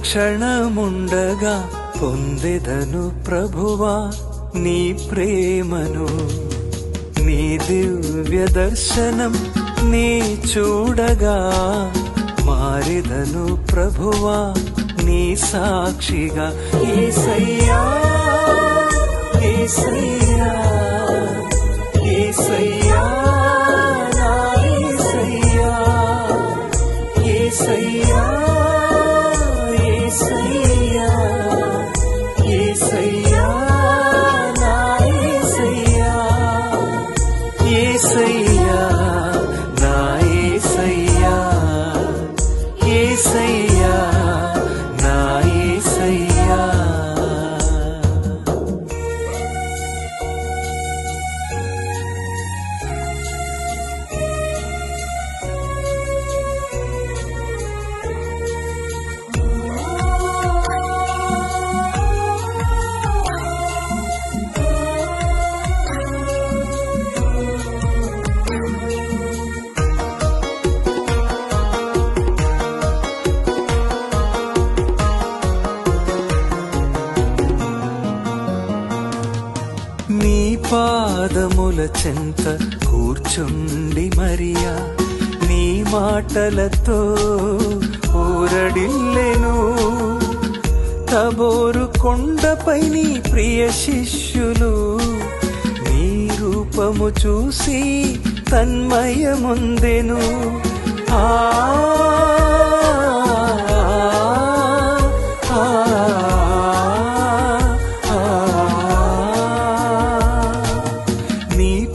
క్షణముండగా పొందెదను ప్రభువా నీ ప్రేమను. నీ దివ్య దర్శనం నీ చూడగా మారెదను ప్రభువా నీ సాక్షిగా. యేసయ్యా యేసయ్యా యేసయ్యా నా యేసయ్యా యేసయ్యా యేసయ్యా యేసయ్యా నా యేసయ్యా యేసయ్యా నా యేసయ్యా యేసయ్యా నా యేసయ్యా. నీ పాదముల చెంత కూర్చుండి మరియా నీ మాటలతో ఊరడిల్లెను. తబోరు కొండపై నీ ప్రియ శిష్యులు నీ రూపము చూసి తన్మయముందెను. ఆ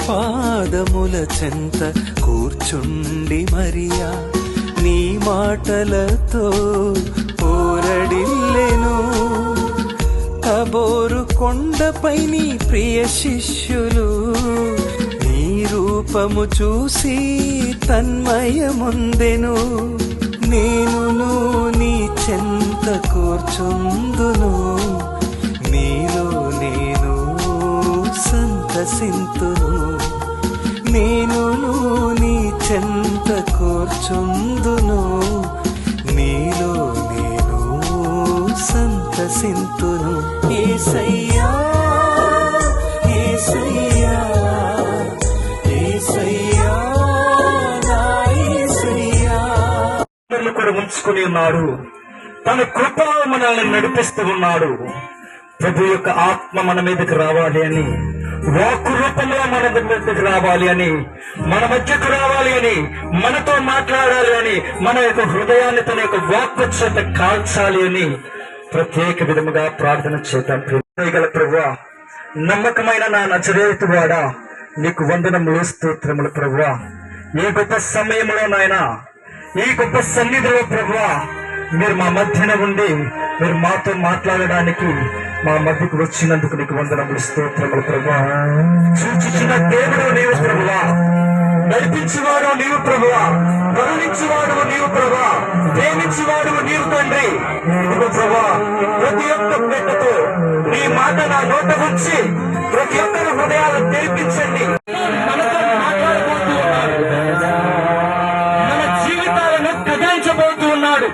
పాదముల చెంత కూర్చుండి మరియా నీ మాటలతో ఊరడిల్లెను. తబోరు కొండపై నీ ప్రియ శిష్యులు నీ రూపము చూసి తన్మయముందెను. నేనును నీ చెంత కూర్చుందును నీలో నేను సంతసింతును. నేనును నీ చెంత కూర్చుందును నీలో నేను సంతసింతును. యేసయ్యా యేసయ్యా యేసయ్యా నా యేసయ్యా. కూడా ఉంచుకుని ఉన్నాడు. తన కృప మనల్ని నడిపిస్తూ ఉన్నాడు. ప్రభు యొక్క ఆత్మ మన మీదకి రావాలి అని, వాక్కు రూపంలో మన మీదకి రావాలి అని, మన మధ్యకు రావాలి అని, మనతో మాట్లాడాలి అని, మన యొక్క హృదయాన్ని తన యొక్క వాక్కు చేత కాల్చాలి అని ప్రత్యేక విధముగా ప్రార్థన చేద్దాం. గల ప్రభువా, నమ్మకమైన నా నజరేతు వాడా, నీకు వందనములు స్తోత్రములు ప్రభువా. ఈ గొప్ప సమయంలో నాయనా, ఈ గొప్ప సన్నిధిలో ప్రభువా మీరు మా మధ్యన ఉండి మీరు మాతో మాట్లాడడానికి మా మధ్యకు వచ్చినందుకు నీకు వందనములు స్తోత్రములు ప్రభువా. సూచించిన దేవుడు నీవు ప్రభువా, నడిపించేవాడు నీవు ప్రభువా, కరుణించేవాడు నీవు ప్రభువా, ప్రేమించేవాడు నీవు తండ్రి. ఇదిగో ప్రభువా, ప్రతి ఒక్క బిడ్డతో నీ మాట నా నోట ఉంచి ప్రతి ఒక్కరి హృదయాలను తెరిపించండి. మనతో మాట్లాడబోతూ ఉన్నాడు, మన జీవితాలను కదిలించబోతూ ఉన్నాడు.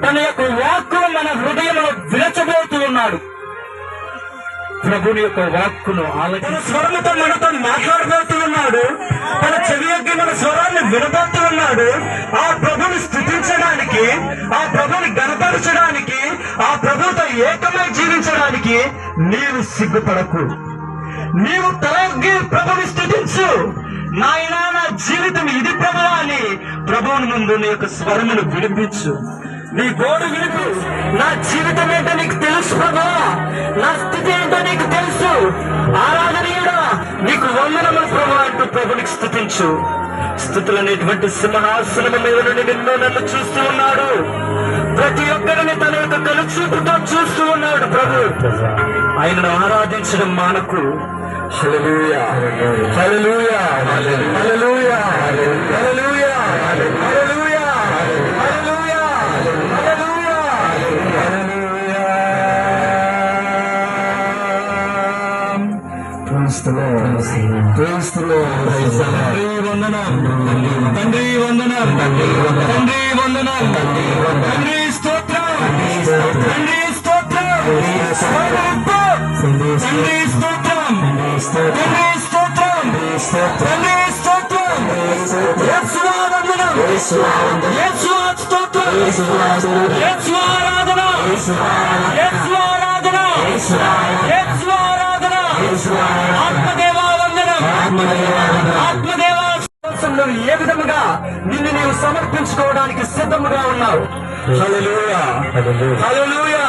తన యొక్క వాక్కును మన హృదయంలో విరచబోతూ ఉన్నాడు. ప్రభుని యొక్క వాక్కును తన స్వరముతో మనతో మాట్లాడబోతూ ఉన్నాడు. తన చెవి యొక్క మన స్వరాన్ని వినబోతూ ఉన్నాడు. ఆ ప్రభుని స్తుతించడానికి, ఆ ప్రభుని గణపరచడానికి, ఆ ప్రభుతో ఏకమై జీవించడానికి నీవు సిగ్గుపడకు. నీవు తలొగ్గి ప్రభుని స్తుతించు. నాయనా, నా జీవితం ఇది ప్రభువా అని ప్రభువుని ముందు నీ యొక్క స్వరమును వినిపించు. నీ గోడు వినుకు. నా జీవితం ఏంటో నీకు తెలుసు ప్రభువా, నా స్థితి ఏంటో నీకు తెలుసు. ఆరాధనీయుడా, నీకు వందనములు ప్రభువా అంటూ ప్రభునికి స్తుతించు. స్థుతులు అనేటువంటి సింహాసనము మీద నుండి నిన్ను నన్ను చూస్తూ ఉన్నాడు. ప్రతి ఒక్కరిని తన యొక్క కనుచూపుతో చూస్తూ ఉన్నాడు ప్రభు. ఆయనను ఆరాధించడం మానకు. Hallelujah hallelujah hallelujah hallelujah hallelujah hallelujah hallelujah hallelujah. Praise the lord, praise the lord. తండ్రి వందనం, తండ్రి వందనం, తండ్రి వందనం, తండ్రి స్తోత్రం. తండ్రి స్తోత్రం, తండ్రి స్తోత్రం, తండ్రి స్తోత్రం, తండ్రి స్తోత్రం, యేసు ఆరాధన, యేసు స్తోత్రం, యేసు ఆరాధన, యేసు ఆరాధన, యేసు ఆరాధన, ఆత్మదేవా వందనం, ఆత్మదేవా ఏ విధముగా నిన్ను నీవు సమర్పించుకోవడానికి సిద్ధముగా ఉన్నావు. హల్లెలూయా, హల్లెలూయా, హల్లెలూయా,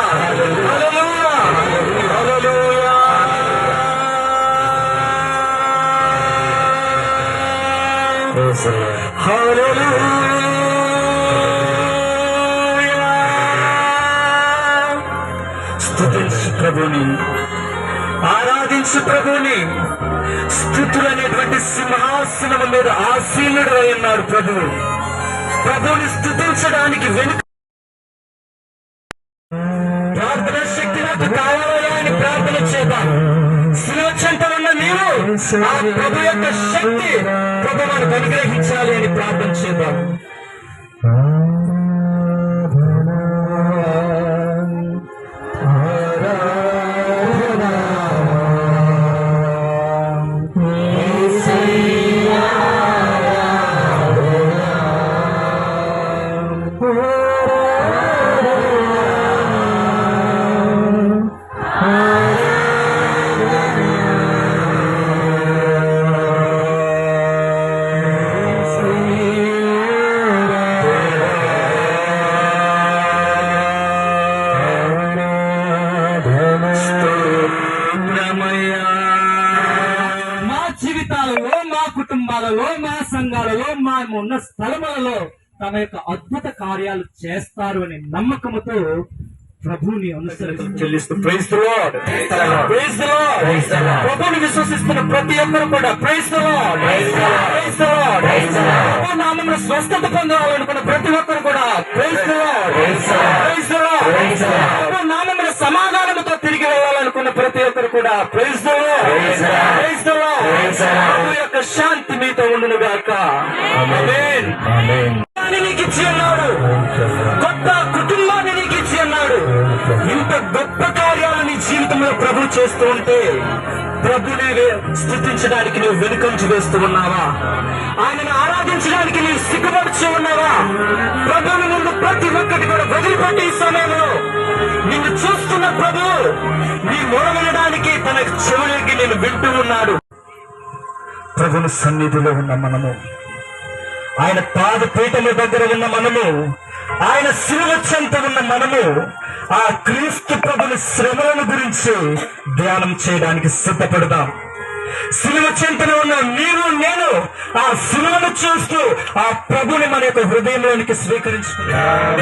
హల్లెలూయా. హల్లెలూయా. స్తుతించు ప్రభుని, ఆరాధించు ప్రభుని. స్తుతులు అనేటువంటి సింహాసనం మీద ఆసీనుడు అయి ఉన్నాడు ప్రభువు. ప్రభుని స్తుతించడానికి వెనుక ప్రార్థన శక్తి నాకు కావాలా అని ప్రార్థన చేద్దాం. శిలువ చెంత ఉన్న నీవు ఆ ప్రభు యొక్క శక్తి ప్రభు మనకు అనుగ్రహించాలి అని ప్రార్థన చేద్దాం. మా జీవితాలలో, మా కుటుంబాలలో, మా సంఘాలలో, మా ఉన్న స్థలములలో తన యొక్క అద్భుత కార్యాలు చేస్తారు అనే నమ్మకముతో ప్రభుని అనుసరించి చెల్లిస్తూ praise the lord, praise the lord, ప్రభుని విశ్వసిస్తున్న ప్రతి ఒక్కరు కూడా praise the lord, praise the lord, ప్రభు నామమున స్వస్థత పొందాలనుకున్న ప్రతి ఒక్కరు కూడా praise the lord, praise the lord, ప్రభు నామమున సమాధానముతో తిరిగి వెళ్ళాలనుకున్న ప్రతి ఒక్కరు కూడా praise the lord, praise the lord. ప్రభు యొక్క శాంతి మీతో ఉండును గాక. ఆమేన్. నీకు ఇచ్చి ఉన్నాడు, కొత్త కుటుంబాన్ని నీకు ఇచ్చి ఉన్నాడు. ఇంత గొప్ప కార్యాలు నీ జీవితంలో ప్రభు చేస్తూ ఉంటే ప్రభుని స్తుతించడానికి నువ్వు వెనుకంజ వేస్తూ ఉన్నావా? ఆయనను ఆరాధించడానికి నీవు సిగ్గుపడుచు ఉన్నావా? ప్రభుని ముందు ప్రతి ఒక్కటి కూడా వదిలిపెట్టి ఈ సమయంలో నిన్ను చూస్తున్న ప్రభు నీ మొర వినడానికి తన చెవులకి నేను వింటూ ఉన్నాడు. ప్రభుని సన్నిధిలో ఉన్న మనము, ఆయన పాదపీఠల దగ్గర ఉన్న మనము, ఆయన శిలువ చెంత ఉన్న మనము ఆ క్రీస్తు ప్రభుని శ్రమలను గురించి ధ్యానం చేయడానికి సిద్ధపడదాం. శిలువ చెంతలో ఉన్న నీవు నేను ఆ శిలువను చూస్తూ ఆ ప్రభుని మన యొక్క హృదయంలోనికి స్వీకరించుకుంటాం.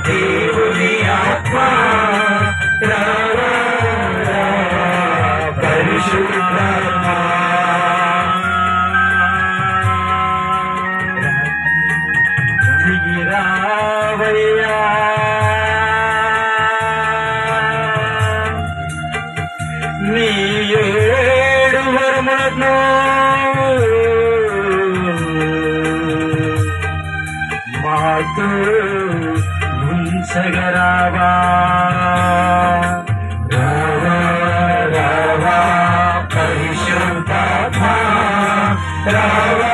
దేవుని ఆత్మ పరిశుద్ధాత్మ దిగిరావయ్యా, నీ ఏడు వరములను మాతో ఉంచగరావా. రావా రావా పరిశుద్ధాత్మ రావా.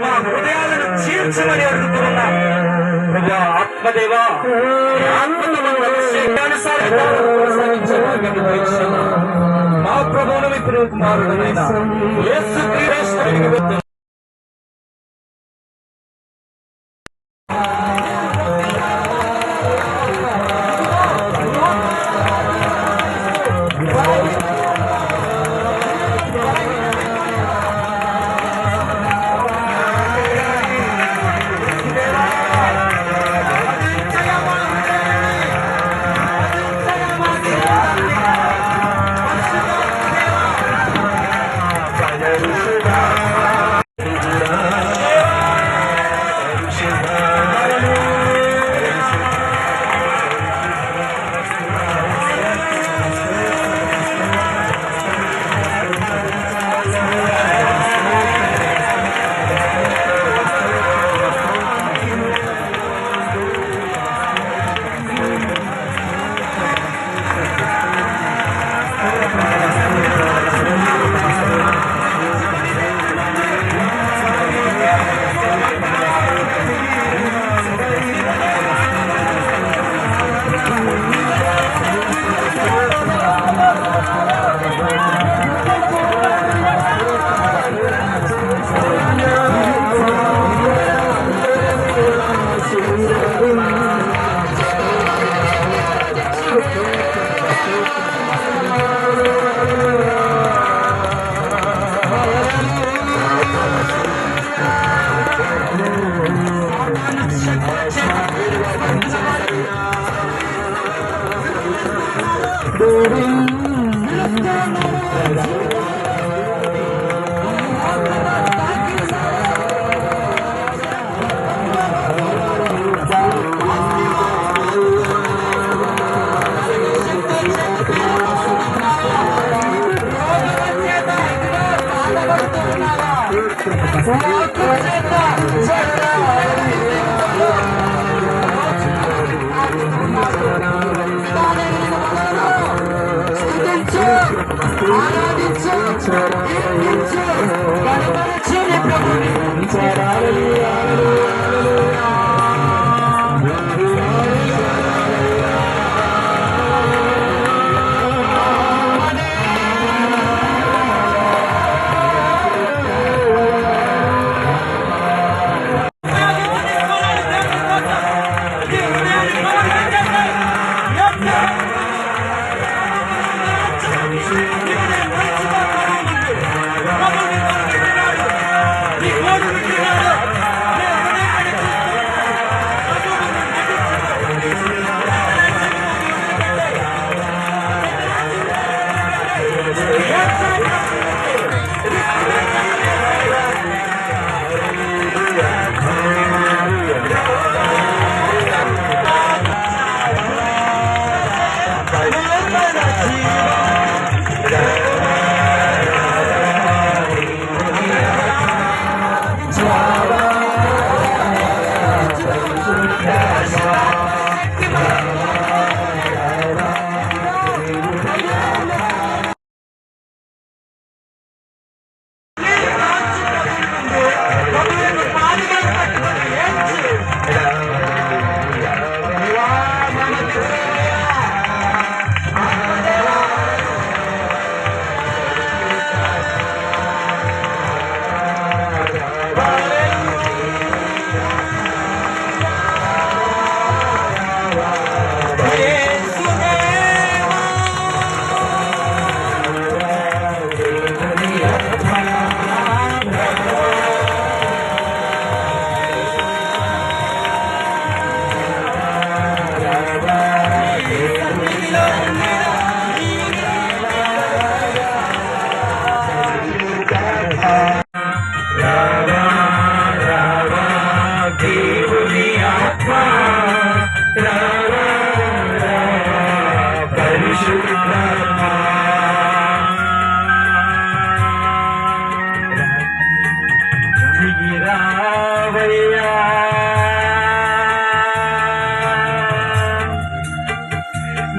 మా హృదయాలను చీల్చమని అడుగుతున్నా. ఆత్మదేవా, ఆత్మతో మా ప్రభువును మీ ప్రియ కుమారుడైన యేసుక్రీస్తు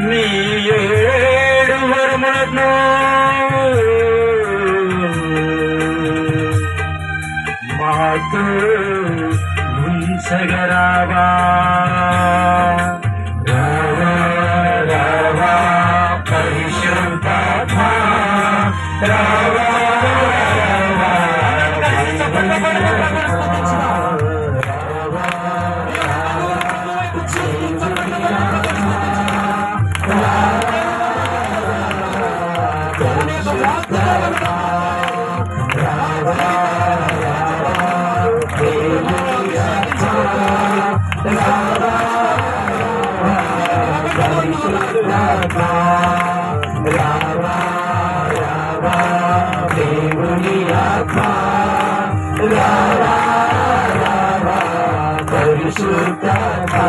నీ ఏడు వరములను మాతో ఉంచగరావా రావా పరిశుద్ధాత్మా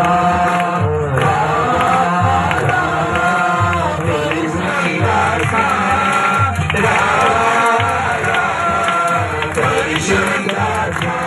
పరిశుద్ధాత్మా